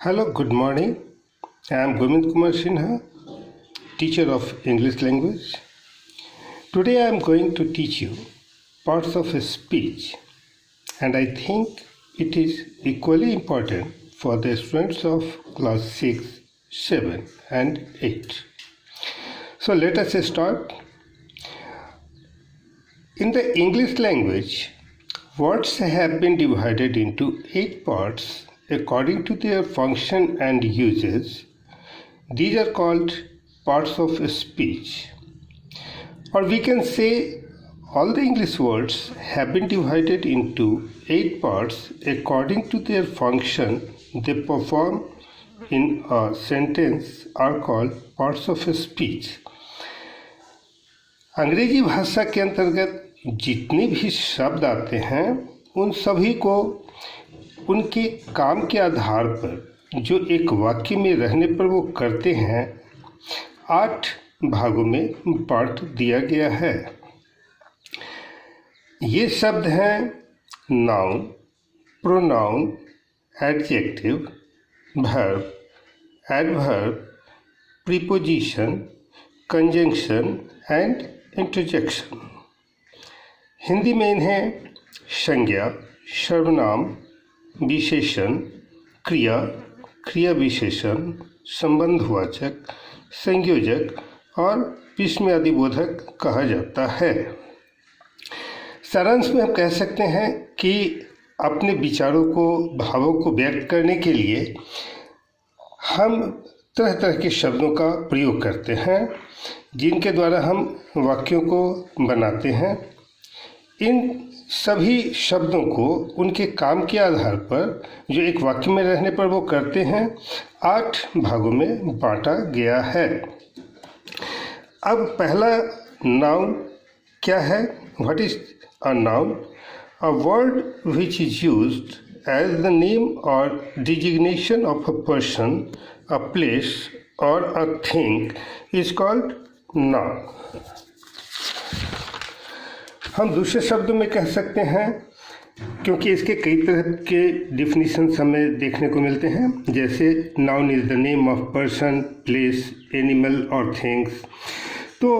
Hello, good morning. I am Govind Kumar Sinha, teacher of English language. Today I am going to teach you parts of a speech, and I think it is equally important for the students of class 6, 7 and 8. So let us start. In the English language, words have been divided into 8 parts according to their function and uses. These are called parts of speech. Or we can say all the English words have been divided into 8 parts according to their function they perform in a sentence are called parts of speech. अंग्रेजी भाषा के अंतर्गत जितने भी शब्द आते हैं उन सभी को उनके काम के आधार पर जो एक वाक्य में रहने पर वो करते हैं 8 भागों में बांट दिया गया है। ये शब्द हैं noun, pronoun, adjective, verb, adverb, preposition, conjunction and interjection. Hindi में इन्हें संज्ञा, सर्वनाम, विशेषण, क्रिया, क्रिया विशेषण, संबंधवाचक, संयोजक और विस्मयादिबोधक कहा जाता है। सारांश में हम कह सकते हैं कि अपने विचारों को, भावों को व्यक्त करने के लिए हम तरह तरह के शब्दों का प्रयोग करते हैं जिनके द्वारा हम वाक्यों को बनाते हैं। इन सभी शब्दों को उनके काम के आधार पर जो एक वाक्य में रहने पर वो करते हैं 8 भागों में बांटा गया है। अब पहला नाउन क्या है? What is a noun? A word which is used as the name और designation of a person, a place और a thing is called noun. हम दूसरे शब्दों में कह सकते हैं, क्योंकि इसके कई तरह के डिफिनीशंस हमें देखने को मिलते हैं, जैसे noun is the name of person, place, animal और थिंग्स। तो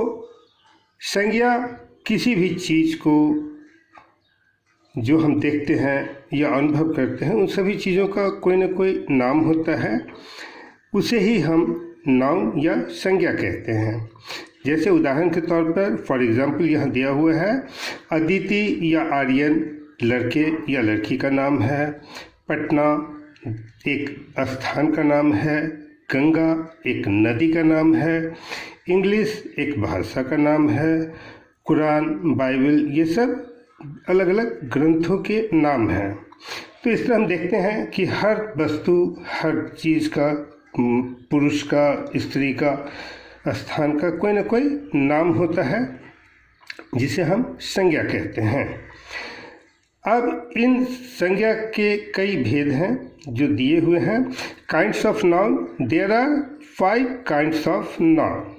संज्ञा किसी भी चीज़ को जो हम देखते हैं या अनुभव करते हैं उन सभी चीज़ों का कोई ना कोई नाम होता है, उसे ही हम नाउन या संज्ञा कहते हैं। जैसे उदाहरण के तौर पर फॉर एग्जाम्पल यहाँ दिया हुआ है, अदिति या आर्यन लड़के या लड़की का नाम है, पटना एक स्थान का नाम है, गंगा एक नदी का नाम है, इंग्लिश एक भाषा का नाम है, कुरान, बाइबल, ये सब अलग अलग ग्रंथों के नाम हैं। तो इस तरह हम देखते हैं कि हर वस्तु, हर चीज़ का, पुरुष का, स्त्री का, स्थान का कोई ना कोई नाम होता है जिसे हम संज्ञा कहते हैं। अब इन संज्ञा के कई भेद हैं जो दिए हुए हैं। Kinds of noun, there are 5 kinds of noun.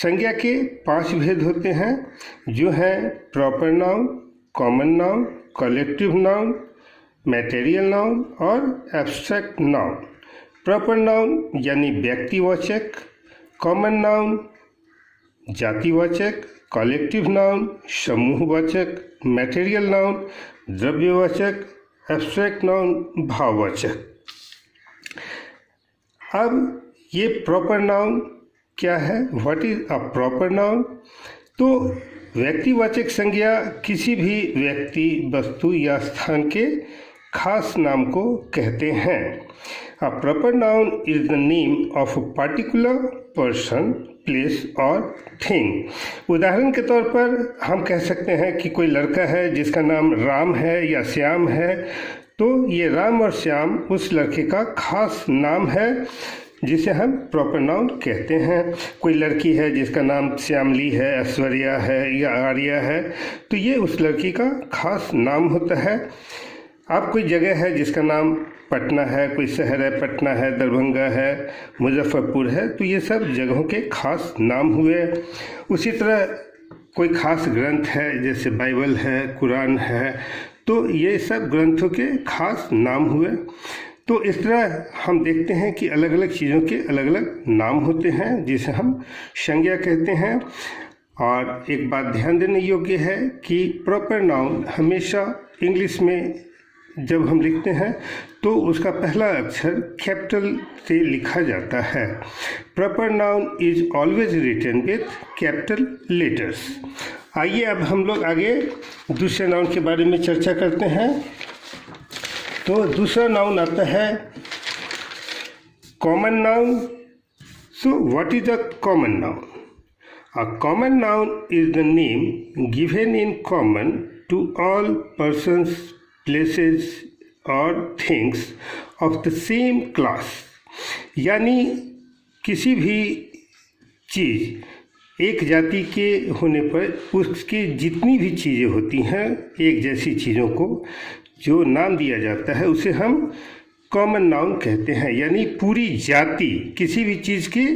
संज्ञा के 5 भेद होते हैं जो हैं proper noun, common noun, collective noun, material noun और एब्स्ट्रैक्ट नाउन। प्रॉपर नाउन यानी व्यक्तिवाचक, कॉमन नाउन जातिवाचक, कलेक्टिव नाउन समूहवाचक, मैटेरियल नाउन द्रव्यवाचक, एब्स्ट्रैक्ट नाउन भाववाचक। अब ये प्रॉपर नाउन क्या है? What is a proper noun? तो व्यक्तिवाचक संज्ञा किसी भी व्यक्ति, वस्तु या स्थान के खास नाम को कहते हैं। A proper noun is the name of a particular person, place और thing। उदाहरण के तौर पर हम कह सकते हैं कि कोई लड़का है जिसका नाम राम है या श्याम है, तो ये राम और श्याम उस लड़के का खास नाम है जिसे हम प्रॉपर नाउन कहते हैं। कोई लड़की है जिसका नाम श्यामली है, ऐश्वर्या है या आर्या है, तो ये उस लड़की का खास नाम होता है। अब कोई जगह है जिसका नाम पटना है, कोई शहर है पटना है, दरभंगा है, मुजफ्फरपुर है, तो ये सब जगहों के खास नाम हुए। उसी तरह कोई खास ग्रंथ है जैसे बाइबल है, कुरान है, तो ये सब ग्रंथों के खास नाम हुए। तो तो इस तरह हम देखते हैं कि अलग अलग चीज़ों के अलग अलग नाम होते हैं जिसे हम संज्ञा कहते हैं। और एक बात ध्यान देने योग्य है कि प्रॉपर नाउन हमेशा इंग्लिश में जब हम लिखते हैं तो उसका पहला अक्षर कैपिटल से लिखा जाता है। Proper noun is always written with capital letters. आइए अब हम लोग आगे दूसरे नाउन के बारे में चर्चा करते हैं। तो दूसरा नाउन आता है common noun. So what is a common noun? A common noun is the name given in common to all persons, places or things of the same class। यानी किसी भी चीज़ एक जाति के होने पर उसकी जितनी भी चीज़ें होती हैं एक जैसी चीज़ों को जो नाम दिया जाता है उसे हम कॉमन नाउन कहते हैं। यानी पूरी जाति, किसी भी चीज़ की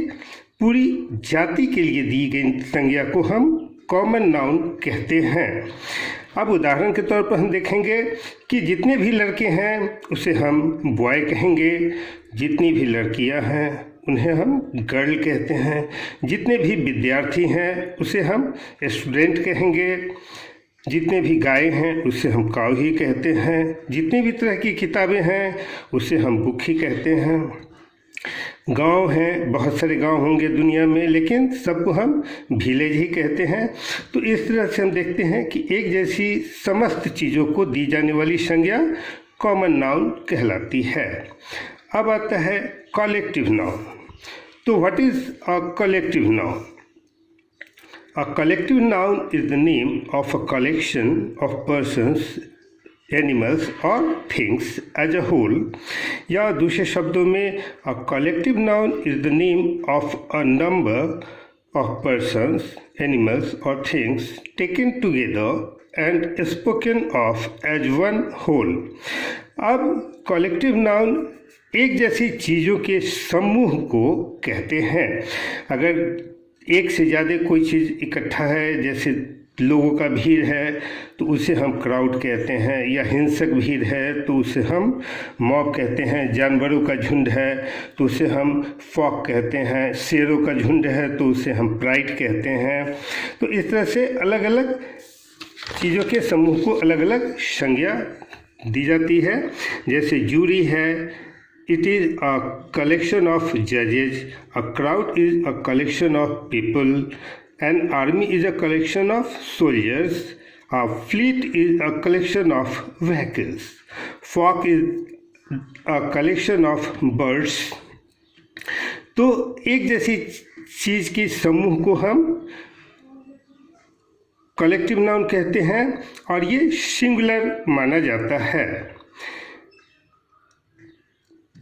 पूरी जाति के लिए दी गई संज्ञा को हम कॉमन नाउन कहते हैं। अब उदाहरण के तौर पर हम देखेंगे कि जितने भी लड़के हैं उसे हम बॉय कहेंगे, जितनी भी लड़कियां हैं उन्हें हम गर्ल कहते हैं, जितने भी विद्यार्थी हैं उसे हम स्टूडेंट कहेंगे, जितने भी गाय हैं उसे हम काऊ ही कहते हैं, जितनी भी तरह की किताबें हैं उसे हम बुक ही कहते हैं। गांव हैं, बहुत सारे गांव होंगे दुनिया में, लेकिन सबको हम विलेज ही कहते हैं। तो इस तरह से हम देखते हैं कि एक जैसी समस्त चीज़ों को दी जाने वाली संज्ञा कॉमन नाउन कहलाती है। अब आता है कलेक्टिव नाउन। तो what is a collective noun? A collective noun is the name of a collection of persons, animals और थिंग्स एज अ होल। या दूसरे शब्दों में a collective noun is the name of a number of persons, animals और things taken together and spoken of as one whole. अब collective noun एक जैसी चीज़ों के समूह को कहते हैं। अगर एक से ज़्यादा कोई चीज़ इकट्ठा है, जैसे लोगों का भीड़ है तो उसे हम क्राउड कहते हैं, या हिंसक भीड़ है तो उसे हम मॉब कहते हैं, जानवरों का झुंड है तो उसे हम फॉक कहते हैं, शेरों का झुंड है तो उसे हम प्राइड कहते हैं। तो इस तरह से अलग अलग चीज़ों के समूह को अलग अलग संज्ञा दी जाती है। जैसे जूरी है, it is a collection of जजेज, a crowd is a collection of people, an army is a collection of soldiers, a fleet is a collection of vehicles, flock is a collection of birds। तो एक जैसी चीज़ की समूह को हम collective noun कहते हैं और ये सिंगुलर माना जाता है।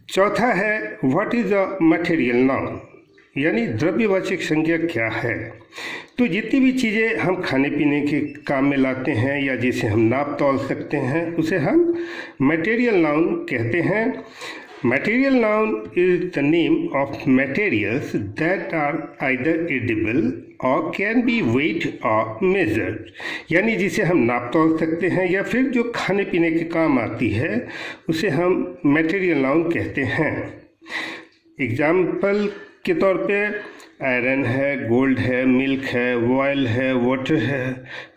चौथा है what is a material noun, यानी द्रव्यवाचक संज्ञा क्या है। तो जितनी भी चीज़ें हम खाने पीने के काम में लाते हैं या जिसे हम नाप तौल सकते हैं उसे हम मटेरियल नाउन कहते हैं। Material noun is the name of materials that are either edible और कैन बी वेट और मेजर्ड। यानी जिसे हम नाप तौल सकते हैं या फिर जो खाने पीने के काम आती है उसे हम मटेरियल नाउन कहते हैं। एग्जाम्पल के तौर पे आयरन है, गोल्ड है, मिल्क है, ऑयल है, वाटर है,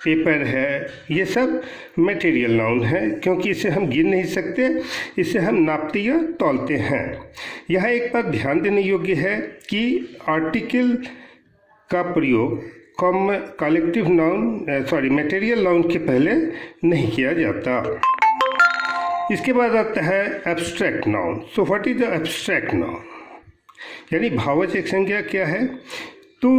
पेपर है, ये सब मटेरियल नाउन है क्योंकि इसे हम गिन नहीं सकते, इसे हम नापते या तौलते हैं। यह एक बात ध्यान देने योग्य है कि आर्टिकल का प्रयोग कलेक्टिव नाउन मटेरियल नाउन के पहले नहीं किया जाता। इसके बाद आता है abstract noun. So what is the abstract noun, यानी भाववाचक संज्ञा क्या है? तो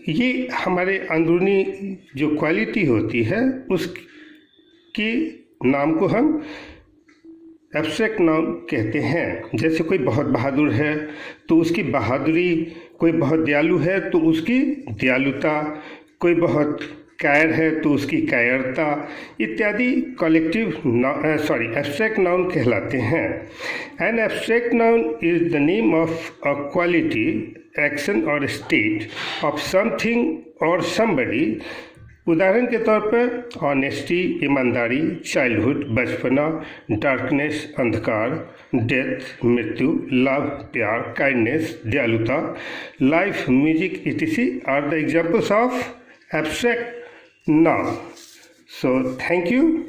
ये हमारे अंदरूनी जो क्वालिटी होती है उसकी नाम को हम एब्स्ट्रैक्ट नाउन कहते हैं। जैसे कोई बहुत बहादुर है तो उसकी बहादुरी, कोई बहुत दयालु है तो उसकी दयालुता, कोई बहुत कायर है तो उसकी कायरता इत्यादि एब्स्ट्रैक्ट नाउन कहलाते हैं। An abstract noun is the name of a quality, action और स्टेट ऑफ समथिंग और समबडी उदाहरण के तौर पर ऑनेस्टी ईमानदारी, चाइल्डहुड बचपना, डार्कनेस अंधकार, डेथ मृत्यु, लव प्यार, काइंडनेस दयालुता, life music etc are the examples of abstract noun. So thank you.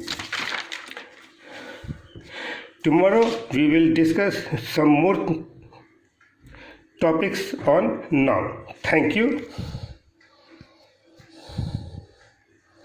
Tomorrow we will discuss some more topics on noun. Thank you.